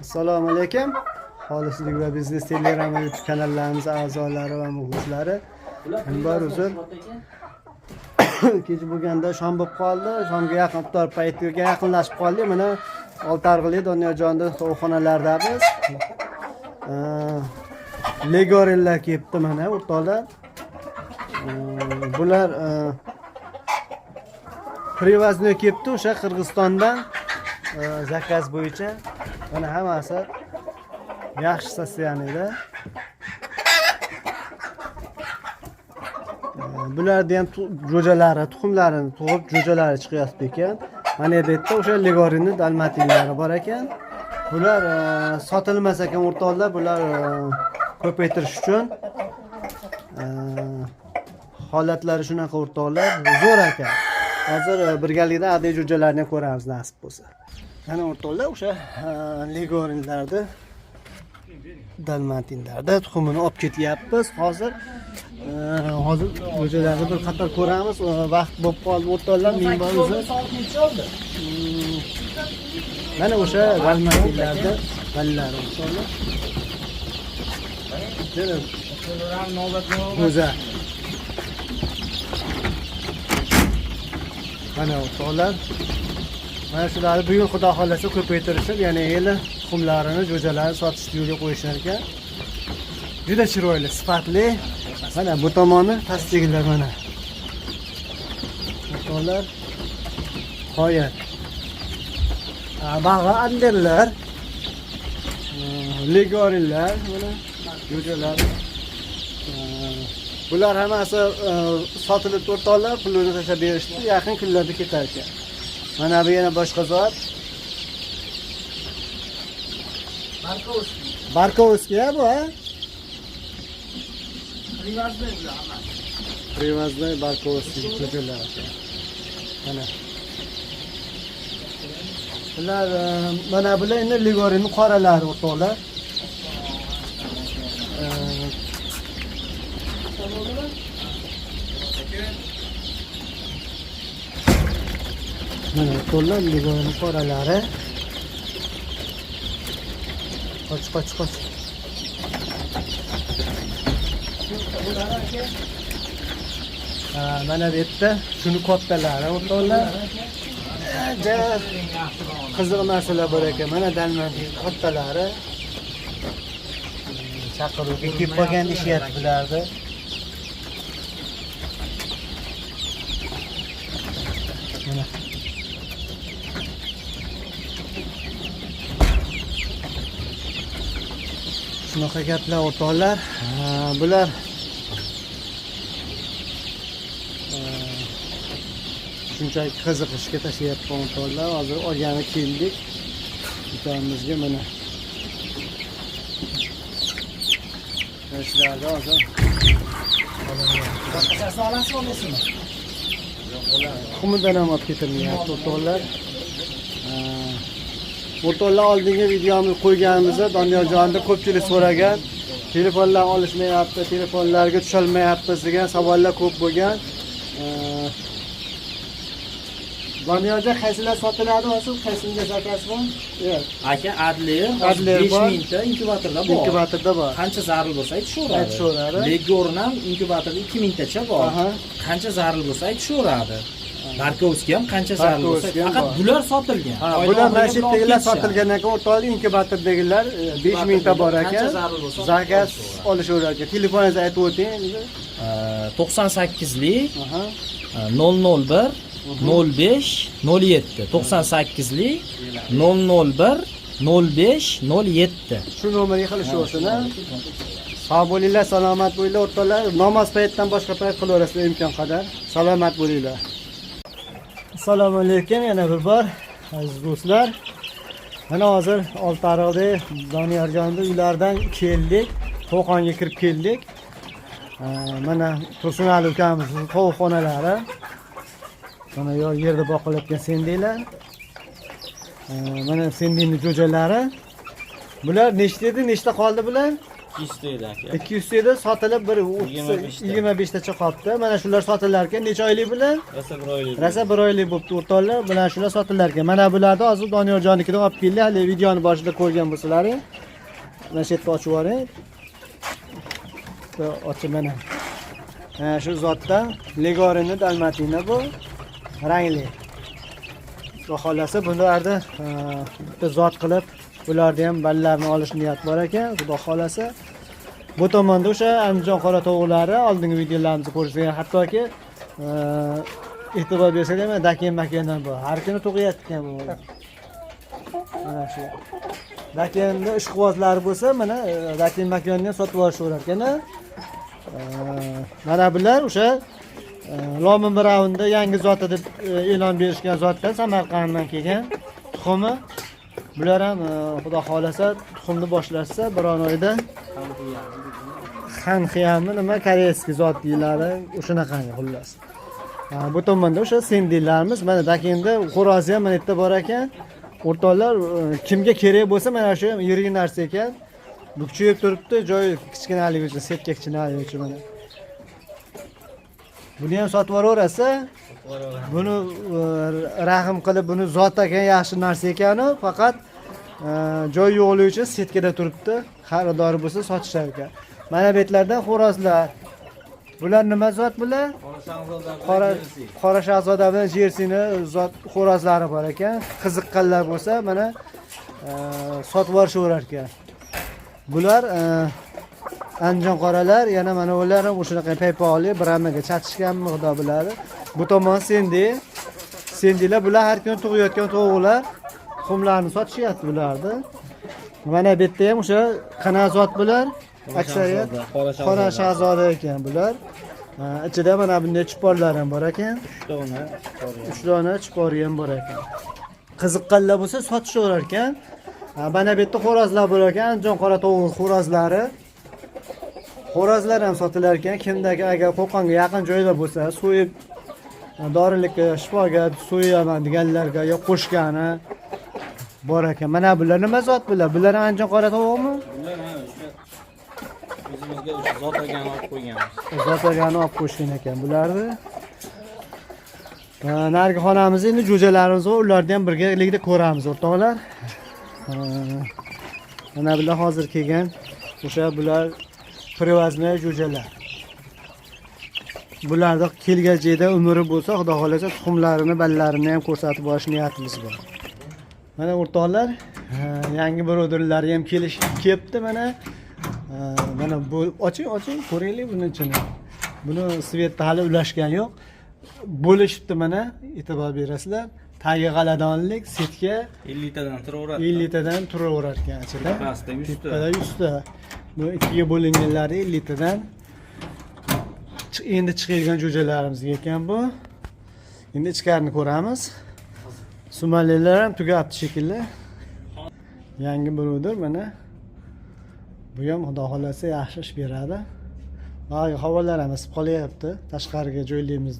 Assalomu alaykum. Xolislik va biznes Telegram YouTube kanallarimiz a'zolari va muxlislari. Bor uzr. Kecha bo'lganda shom bo'lib qoldi. Shomga yaqin iftor paytiga yaqinlashib qoldik. Mana Oltarg'ili Doniyorjonda to'yxonalardamiz. Legorillar kelibdi mana o'rtoqlar. Bular privoznoy kelibdi o'sha Qirg'izistondan zakaz bo'yicha. Mana hammasi yaxshi sotsiyanida. Bularda ham jo'jalari, tuxumlarini tug'ib, jo'jalari chiqyapti ekan. Mana bu yerda o'sha legorini dalmatinlari bor ekan. Bular sotilmas ekan o'rtoqlar, bular ko'paytirish uchun holatlari shunaqa o'rtoqlar, zo'r ekan. Hozir birgalikda adey jo'jalarni ko'ramiz nasib bo'lsa. Mana o'rtoqlar o'sha legorinlarda dalmatinlarda tuxumini olib ketyapmiz. Hozir jo'jalarni bir qator ko'ramiz. Vaqt bo'lib qoldi o'rtoqlar, men bor o'zi. Mana o'sha dalmatinlarda ballar o'rtoqlar. Go'zal. Mana o'rtoqlar. Mana shularni bugun xudo xolasa ko'paytirishib, yana yili tuxumlarini, jo'jalarini sotish yo'lga qo'yishar ekan. Juda chiroyli, sifatli. Mana bu tomoni tasdig'lar mana. O'rtoqlar. Qoyat. Bag'a anderlar. Legorinlar, mana jo'jalar. Bular hammasi sotilib o'rtoqlar, pulini tashlab berishdi, yaqin kunlarda ketar ekan. Mana bu yana boshqa zot. Barkovskiy bu, ha? Privoznoy Barkovskiy jo'jalar ekan. Mana. Bular mana bular endi legorini qoralari o'rtoqlar. Mana o'rtoqlar legorini qoralari. Qoch. Mana bu yerda shuni kattalari o'rtoqlar. Qiziq narsalar bor ekan. Mana dalmatin kattalari. Chaqiruvga kelib qolgan ishyapti bularni. Mana shunaqa gaplar o'rtoqlar. Bular shunchaki qiziqishga tashlayapman o'rtoqlar. Hozir olgani keldik. Ukamizga mana yoshlarda hozir boshqasi olasizmi olmaysizmi? Tuxumidan ham olib ketilmayapti o'rtoqlar. O'rtoqlar oldingi videomizni qo'yganimizda Doniyorjonda ko'pchilik so'ragan, telefonlar olishmayapti, telefonlarga tusholmayapmiz degan savollar ko'p bo'lgan. Doniyorjon qaysilar sotiladi hozir? Qaysinga zakaz bor? Yo'q. Aka adliya 5 mingta inkubatorda bor. Inkubatorda bor. Qancha zarur bo'lsa aytishaveradi. Aytishaveradi. Legorin ham inkubatorda 2 mingtacha bor. Qancha zarur bo'lsa aytishaveradi. Barkovskiy ham qancha zarur bo'lsa, faqat bular sotilgan. Bular nasibdagilar sotilgandan keyin o'rtoqlar inkubatordagilar 5 mingta bor ekan. Zakaz olishaveradi. Telefoningizni aytib o'ting. 98lik 001 05 07 98lik 001 05 07. Shu nomerga qilishaversin. Sog' bo'linglar, salomat bo'linglar o'rtoqlar. Namoz paytidan boshqa payt qilaverasizlar imkon qadar. Salomat bo'linglar. Assalomu alaykum yana bir bor aziz do'stlar. Mana hozir Oltarg'ili Doniyorjonning uylaridan keldik. To'qonga kirib keldik. Mana Tursunali ukamizning tovuqxonalari. Mana yerda boqilayotgan sendiylar. Mana sendiyning jo'jalari. Bular nechta edi, nechta qoldi bular? 200 edi aka. 200 edi, sotilib bir 25 tacha qolibdi. Mana shular sotilar ekan. Necha oylik bilan? Rosa 1 oylik. Rosa 1 oylik bo'libdi o'rtoqlar. Bilan shular sotilar ekan. Mana bularni hozir Doniyorjonikidan olib keldik. Hali videoni boshida ko'rgan bo'lsalaring. Mana shu yerda ochib yuboring. Ochib mana. Shu zotdan Legorini Dalmatina bu rangli. Xudo xolasa bularni bitta zot qilib, ularni ham ballarni olish niyat bor ekan. Xudo xolasa bu tomonda o'sha Andijon qora tovuqlari oldingi videolarimizni ko'rsangiz, hattoki e'tibor bersangiz, mana daken-makendan bor. Har kuni tug'iyotgan bu. Mana shu. Dakenda ishqibozlari bo'lsa, mana daken-makenni ham sotib olishaverar ekan. Mana bular o'sha Lomin Brownda yangi zoti deb e'lon berishgan zotdan Samarqanddan kelgan tuxumi. Bular ham xudo xolasa tuxumni boshlashsa bir oyda Xanxiyami nima koreyskiy zot deyiladi, o'shanaqangi xullas. Bu tomonda o'sha sendilarimiz, mana dakenda xo'rozi ham mana yerda bor ekan. O'rtoqlar, kimga kerak bo'lsa mana shu yirik narsa ekan. Bu kuchayib turibdi, joyi kichkinalik uchun, setka kichkinalik uchun mana. Buni ham sotib yuboraverasa, buni rahim qilib, buni zot ekan, yaxshi narsa ekani, faqat joy yo'qligi uchun setkada turibdi. Xaridori bo'lsa sotishar ekan. Mana bu yerlardan xo'rozlar. Bular nima zot bular? Qora shahzoda bilan jersini zot xo'rozlari bor ekan. Qiziqqanlar bo'lsa, mana sotib yuborishaverar ekan. Bular Andijon qoralar, yana mana ular ham o'shanaqa paypoqli biramaga chatishganmi xudo biladi. Bu tomon sendilar, bular har kuni tug'iyotgan tovuqlar, tuxumlarni sotishyapti bularni. Mana bu yerda ham o'sha qanazot bular, aksariyat qora shahzoda ekan bular. Ichida mana bunday chiporlar ham bor ekan. 3 dona chipori ham bor ekan. Qiziqqanlar bo'lsa sotishaverar ekan. Mana bu yerda xo'rozlar bor ekan, Andijon qora tovuq xo'rozlari. Xo'rozlar ham sotilar ekan. Kimdagi agar Qo'qonga yaqin joyda bo'lsa, so'yib dorilikka, shifoga so'yaman deganlarga yo qo'shgani bor ekan. Mana bular nima zot bular? Bular Andijon qora tovuqmi? Bular mana o'sha o'zimizga o'sha zot olgani olib qo'yganmiz. Zot olgani olib qo'yishgan ekan bularni. Narigi xonamiz endi jo'jalarimiz bor, ularni ham birgalikda ko'ramiz o'rtoqlar. Mana bular hozir kelgan o'sha bular привозной jo'jalar. Bularda kelgajida umri bo'lsa, xudo xolasa tuxumlarini, ballarini ham ko'rsatib borish niyatimiz bor. Mana o'rtoqlar, yangi birodarlar ham kelibdi mana. Mana bu oching, ko'ringlar buni ichini. Buni svetda hali ulashgan yo'q. Bo'lishibdi mana, e'tibor berasizlar. Tagi g'aladonlik, setka 50 tadan turaveradi. 50 tadan turaverar ekan ichida. Pastda 100 ta. Tepada 100 ta. Bu ikkiga bo'linganlari 50 tadan. Endi chiqilgan jo'jalarimiz ekan bu. Endi ichkarini ko'ramiz. Sumalilar ham tugabdi shekilli. Yangi birovdir mana. Bu ham xudo xolasa yaxshi ish beradi. Hozir havolar ham isib qolyapti. Tashqariga joylaymiz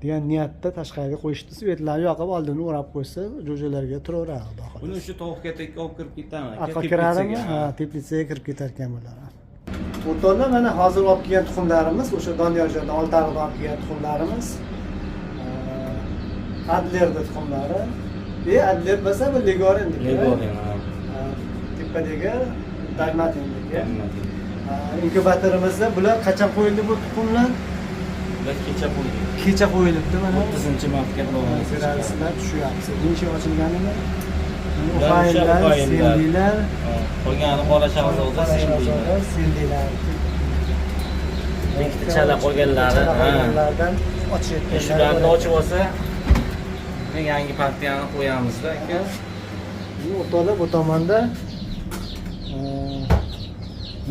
degan niyatda tashqariga qo'yishdi. Svetlarni yoqib oldini o'rab qo'ysa, jo'jalarga turaveradi xudo xolasa. Buni shu tovuqqa olib kirib ketamiz. Aql kiradimi? Ha, teplitsaga kirib ketar ekan bular. O'rtoqlar, mana hozir olib kelgan tuxumlarimiz, o'sha Doniyorjondan Oltiariqdan olib kelgan tuxumlarimiz. Adlerda tuxumlari. Adler bo'lsa bu Legorin'niki. Legorin. Tepadagi Dalmatin'niki. Inkubatorımizda bular qachon qo'yildi bu tuxumlar? Bular kecha qo'yildi. Kecha qo'yilibdi mana. 30-martga Ko'rasizlar, tushyapsiz. Necha ochilganini? Ufaylar, sendilar. Qolgani qora shahzoda, sendilar. Ikkita chala qolganlari, qolganlardan ochayotganlar. Shularni ochib olsa, yangi partiyani qo'yamizda aka. O'rtoqlar, bu tomonda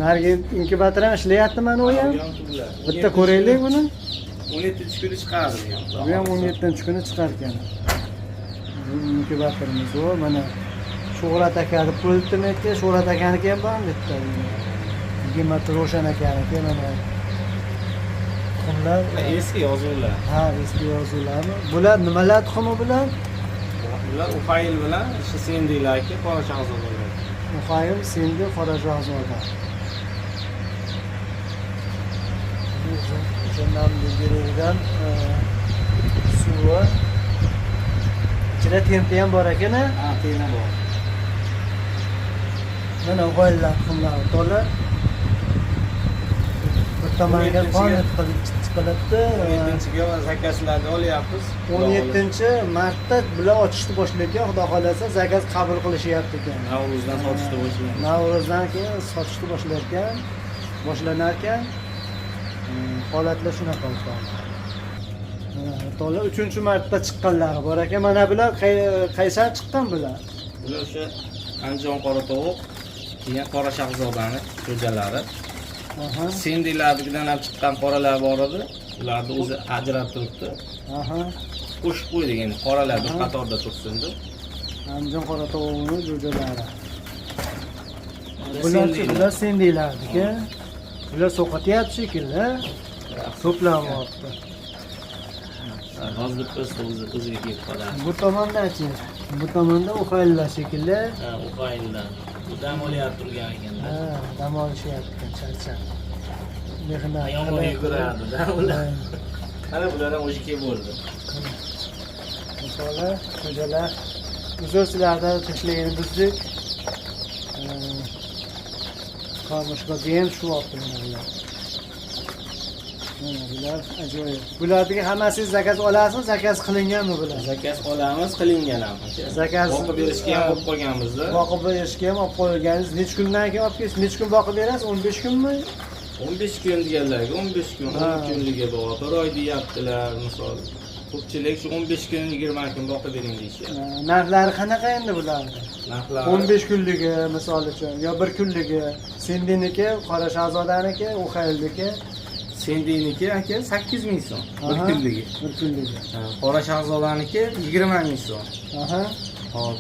narigi inkubator ham ishlayapti mana u ham. Bitta ko'raylik buni. 17-kuni chiqadi bu ham. Bu ham 17-kuni chiqar ekan. Bu inkubatorimiz bu mana Shuhrat aka deb qo'yibdimi aka? Shuhrat akaniki ham bormi bitta? Gemat Roshan akaniki mana. Tuxumlar eski yozuvlar. Ha, eski yozuvlarmi? Bular nimalar tuxumi bular? Bular Ufayl bilan shu sendilarki qora shahzodalar. Ufayl, sendi, qora shahzoda. namli berilgan suvi. İçine tenti ham bor ekan. Ha, tena bor. Mana g'oylar qumlar to'la. Bir tomonga qon chiqilibdi. 17-ga va zakazlarni olyapmiz. 17-martda bular ochishni boshlayotgan, xudo xolasa zakaz qabul qilishyapti ekan. Navruzdan sotishni boshlaymiz. Navruzdan keyin sotishni boshlanar ekan. Holatlar shunaqa ekan. To'la 3-martda chiqqanlari bor ekan. Mana bular qaysan chiqqan bular? Bular o'sha Andijon qora tovuq, keyin qora shahzodani jo'jalari. Sendilarnikidan ham chiqqan qoralar bor edi. Ularni o'zi ajrab turibdi. Qo'shib qo'ydik endi qoralar bir qatorda tursin-da. Andijon qora tovuqning jo'jalari. Bular sendilarniki. Bular so'qatyapti shekilli. To'planyapti. Hozir o'ziga kelib qoladi. Bu tomondan-chi? Bu tomonda uxaylar shekilli. Ha, uxaylar. Bu dam olyapti turgan ekan-da. Ha, dam olishyapti, charchab. Mehnat Yomg'ir yuguradi-da ular. Qara bular ham o'sha kelib bo'ldi. Misola, xo'jalar uzurchilarda tashlagan bizdik. Qarmoshqaga ham shu vaqtda bular. Bular ajoyib. Bularning hammasiz zakaz olasiz, zakaz qilinganmi bular? Zakaz olamiz, qilingan ham. Zakaz boqib berishga ham olib qo'yganmiz-da. Boqib berishga ham olib qo'yganingiz. Necha kundan keyin olib kelasiz? Necha kun boqib berasiz? 15 kunmi? 15 kun deganlarga 15 kun, 10 kunligi bor. 1 oy deyaptilar, misol. Ko'pchilik shu 15 kun, 20 kun boqib bering deyishyapti. Narxlari qanaqa endi bularning? Narxlari 15 kunligi misol uchun, yo 1 kunligi, Sendiniki, Qora shahzodaniki, Uxaylniki, Sendiniki aka 8000 so'm 1 kunligi. 1 kunligi. Qora shahzodaniki 20000 so'm. Hop.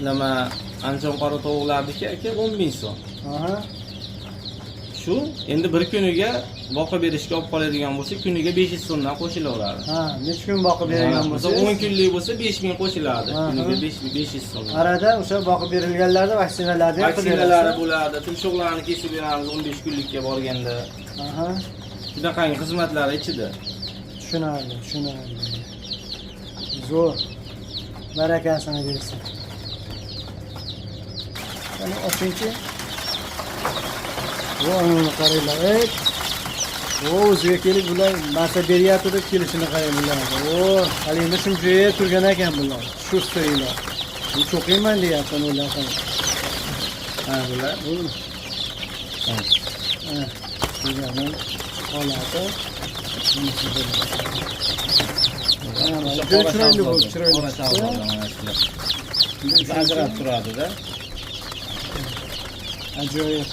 Nima Andijon qora tovuqlarniki aka 10000 so'm. Shu endi 1 kuniga boqib berishga olib qoladigan bo'lsa, kuniga 500 so'mdan qo'shilaveradi. Necha kun boqib bergan bo'lsa, 10 kunlik bo'lsa 5000 qo'shiladi. Kuniga 500 so'm. Arada o'sha boqib berilganlarda vaksinalarni ham qilib Vaksinalar bo'ladi. Tumshuqlarni kesib beramiz 15 kunlikka borganda. Shunaqangi xizmatlar ichida. Tushunarli. Zo'r. Barakasini bersin. Qani ochingchi. Vo'ni qaranglar. O'ziga kelib bular narsa beryapti deb kelishini qarang bular. Hali endi shuncha turgan ekan bular. Shu stoylar. Bu cho'qiyman deyapti ular. Bular. Turgani holati. Chiroyli bo'lib, chiroyli. Ajrab turadi-da. Ajoyib.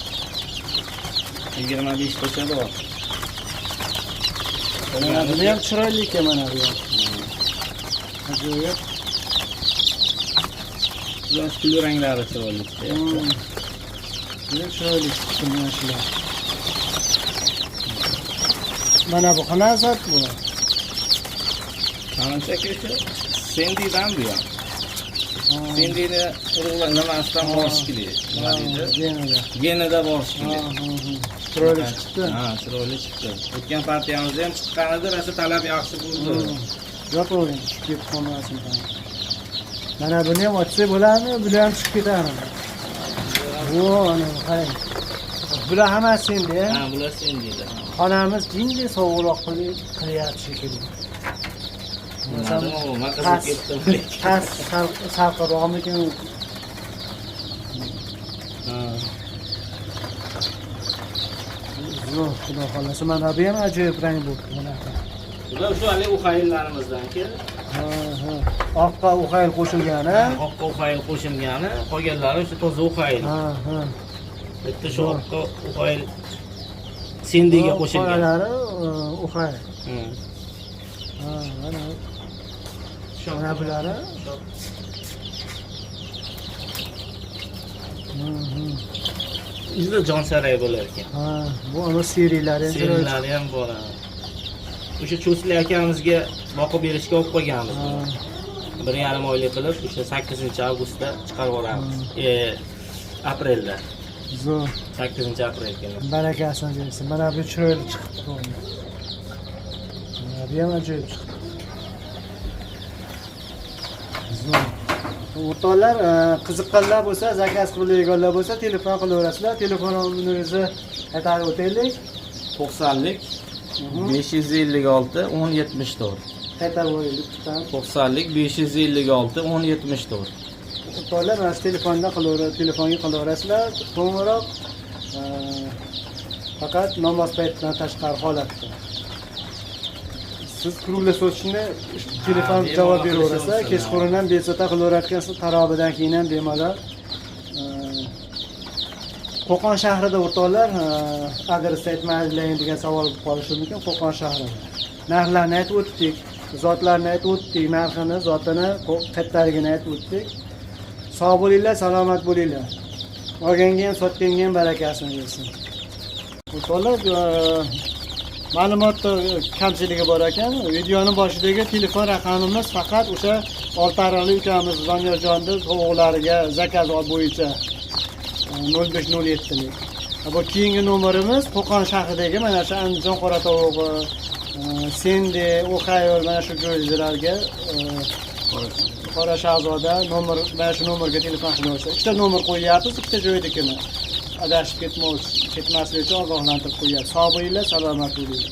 25 tacha bor. Mana bu ham chiroyli ekan mana bu. Ajoyib. Yosh kul ranglari chiroyli. Bu chiroyli chiqdi mana shular. Mana bu qanaqa zot bu? Qancha kecha sendidan bu ham. Sendini urug'lar nimasidan borish kerak? Nima deydi? Genida borish kerak. Chiroyli chiqdi. Chiroyli chiqdi. O'tgan partiyamizda ham chiqqan edi, rosa talab yaxshi bo'ldi. Yo'q, chiqib ketib qolmasin. Mana buni ham ochsa bo'ladimi? Bular ham chiqib ketadi. Ana qarang. Bular hammasi sendi, bular sendida. Xonamiz jinday sovuqroq qilyapti shekilli. Salqinroqmikan? Zo'r, xudo xolasa. Mana bu ham ajoyib rang bo'ldi. Bular shu hali uxayllarimizdan-ki. Oqqa uxayl qo'shilgani. Oqqa uxayl qo'shilgani, qolganlari o'sha toza uxayl. Bitta shu oqqa uxayl sendiga qo'shilgan. Qolganlari uxayl. Mana Mana bulari. Juda jonsaray bo'lar ekan. Bu ana seriylari ham bor. O'sha Cho'sli akamizga boqib berishga olib qo'yganmiz. 1,5 oylik qilib, o'sha 8-avgustda chiqarib yuboramiz. Aprelda. Zo'r. 8-aprel kuni. Barakasini bersin. Mana bu chiroyli chiqibdi. Bu ham ajoyib chiqdi. O'rtoqlar, qiziqqanlar bo'lsa, zakaz qiladiganlar bo'lsa, telefon qilaverasizlar. Telefon nomeringizni aytib o'taylik. 90lik 556 1074. Aytib o'taylik. 90lik 556 1074. O'rtoqlar, mana shu telefonga qilaverasizlar. Qo'ng'iroq faqat namoz paytidan tashqari holatda. Siz kruglashishni telefon javob beraverasa, kechqurun ham bezovta qilaverayotgansiz, tarobidan keyin ham bemalol. Qo'qon shahrida o'rtoqlar, adres aytmaydilar degan savol qolishi mumkin. Qo'qon shahrida. Narxlarni aytib o'tdik, zotlarni aytib o'tdik, narxini, zotini, qayerdaligini aytib o'tdik. Sog' bo'linglar, salomat bo'linglar. Olganga ham, sotganga ham barakasini bersin. O'rtoqlar, ma'lumotda kamchiligi bor ekan. Videoning boshidagi telefon raqamimiz faqat o'sha Oltiariqlik ukamiz Doniyorjonning tovuqlariga zakaz bo'yicha 0507 lik. Bu keyingi nomerimiz Qo'qon shahridagi mana shu Andijon qora tovug'i, Sendi, O'xayol mana shu joylarga Qora Shahzoda nomer, mana shu nomerga telefon qilyapsiz. Ikkita nomer qo'yyapmiz, ikkita joydagini. Adashib ketmaslik uchun ogohlantirib qo'yapmiz. Sog' bo'linglar, salomat bo'linglar.